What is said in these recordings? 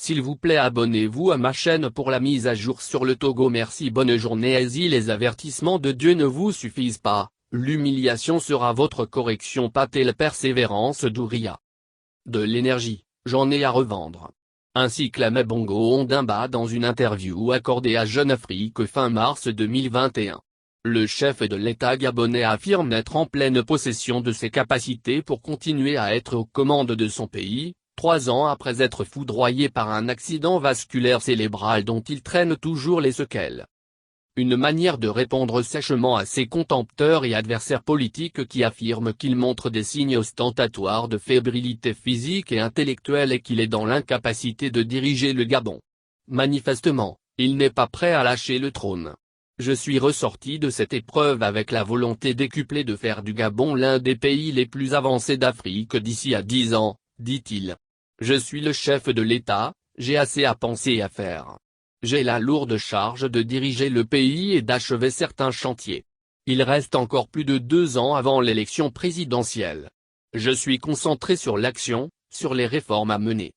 S'il vous plaît, abonnez-vous à ma chaîne pour la mise à jour sur le Togo. Merci, bonne journée. Si les avertissements de Dieu ne vous suffisent pas, l'humiliation sera votre correction. Patel Persévérance Douria. De l'énergie, j'en ai à revendre. Ainsi clamait Bongo Ondimba dans une interview accordée à Jeune Afrique fin mars 2021. Le chef de l'État gabonais affirme être en pleine possession de ses capacités pour continuer à être aux commandes de son pays, 3 ans après être foudroyé par un accident vasculaire cérébral dont il traîne toujours les séquelles. Une manière de répondre sèchement à ses contempteurs et adversaires politiques qui affirment qu'il montre des signes ostentatoires de fébrilité physique et intellectuelle et qu'il est dans l'incapacité de diriger le Gabon. Manifestement, il n'est pas prêt à lâcher le trône. Je suis ressorti de cette épreuve avec la volonté décuplée de faire du Gabon l'un des pays les plus avancés d'Afrique d'ici à 10 ans, dit-il. Je suis le chef de l'État, j'ai assez à penser et à faire. J'ai la lourde charge de diriger le pays et d'achever certains chantiers. Il reste encore plus de 2 ans avant l'élection présidentielle. Je suis concentré sur l'action, sur les réformes à mener.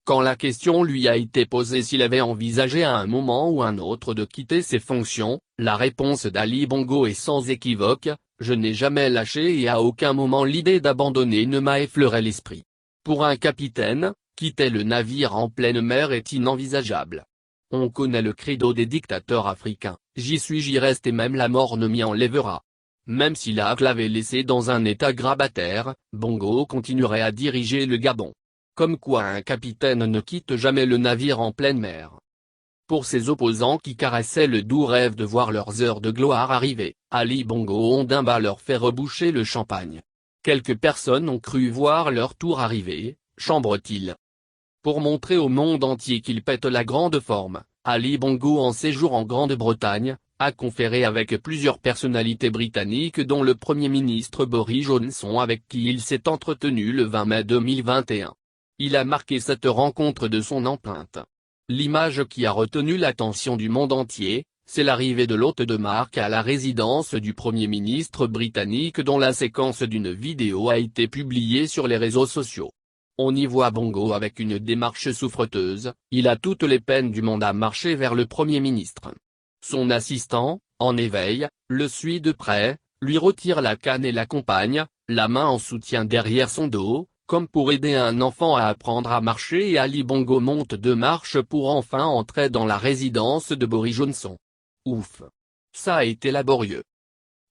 Quand la question lui a été posée s'il avait envisagé à un moment ou un autre de quitter ses fonctions, la réponse d'Ali Bongo est sans équivoque: je n'ai jamais lâché et à aucun moment l'idée d'abandonner ne m'a effleuré l'esprit. Pour un capitaine, quitter le navire en pleine mer est inenvisageable. On connaît le credo des dictateurs africains, j'y suis, j'y reste et même la mort ne m'y enlèvera. Même si la l'avait laissé dans un état grabataire, Bongo continuerait à diriger le Gabon. Comme quoi un capitaine ne quitte jamais le navire en pleine mer. Pour ses opposants qui caressaient le doux rêve de voir leurs heures de gloire arriver, Ali Bongo Ondimba leur fait reboucher le champagne. Quelques personnes ont cru voir leur tour arriver, chambre-t-il. Pour montrer au monde entier qu'il pète la grande forme, Ali Bongo en séjour en Grande-Bretagne, a conféré avec plusieurs personnalités britanniques dont le Premier ministre Boris Johnson avec qui il s'est entretenu le 20 mai 2021. Il a marqué cette rencontre de son empreinte. L'image qui a retenu l'attention du monde entier, c'est l'arrivée de l'hôte de marque à la résidence du Premier ministre britannique dont la séquence d'une vidéo a été publiée sur les réseaux sociaux. On y voit Bongo avec une démarche souffreteuse, il a toutes les peines du monde à marcher vers le Premier ministre. Son assistant, en éveil, le suit de près, lui retire la canne et l'accompagne, la main en soutien derrière son dos, comme pour aider un enfant à apprendre à marcher, et Ali Bongo monte 2 marches pour enfin entrer dans la résidence de Boris Johnson. Ouf. Ça a été laborieux.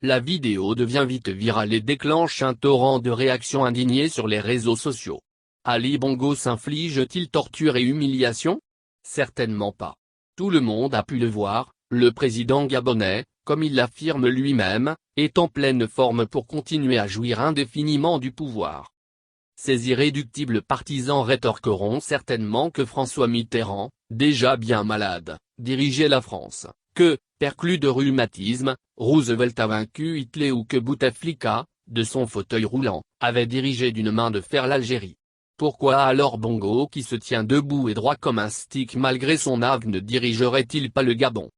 La vidéo devient vite virale et déclenche un torrent de réactions indignées sur les réseaux sociaux. Ali Bongo s'inflige-t-il torture et humiliation? Certainement pas. Tout le monde a pu le voir, le président gabonais, comme il l'affirme lui-même, est en pleine forme pour continuer à jouir indéfiniment du pouvoir. Ces irréductibles partisans rétorqueront certainement que François Mitterrand, déjà bien malade, dirigeait la France, que, perclus de rhumatisme, Roosevelt a vaincu Hitler ou que Bouteflika, de son fauteuil roulant, avait dirigé d'une main de fer l'Algérie. Pourquoi alors Bongo qui se tient debout et droit comme un stick malgré son âge ne dirigerait-il pas le Gabon?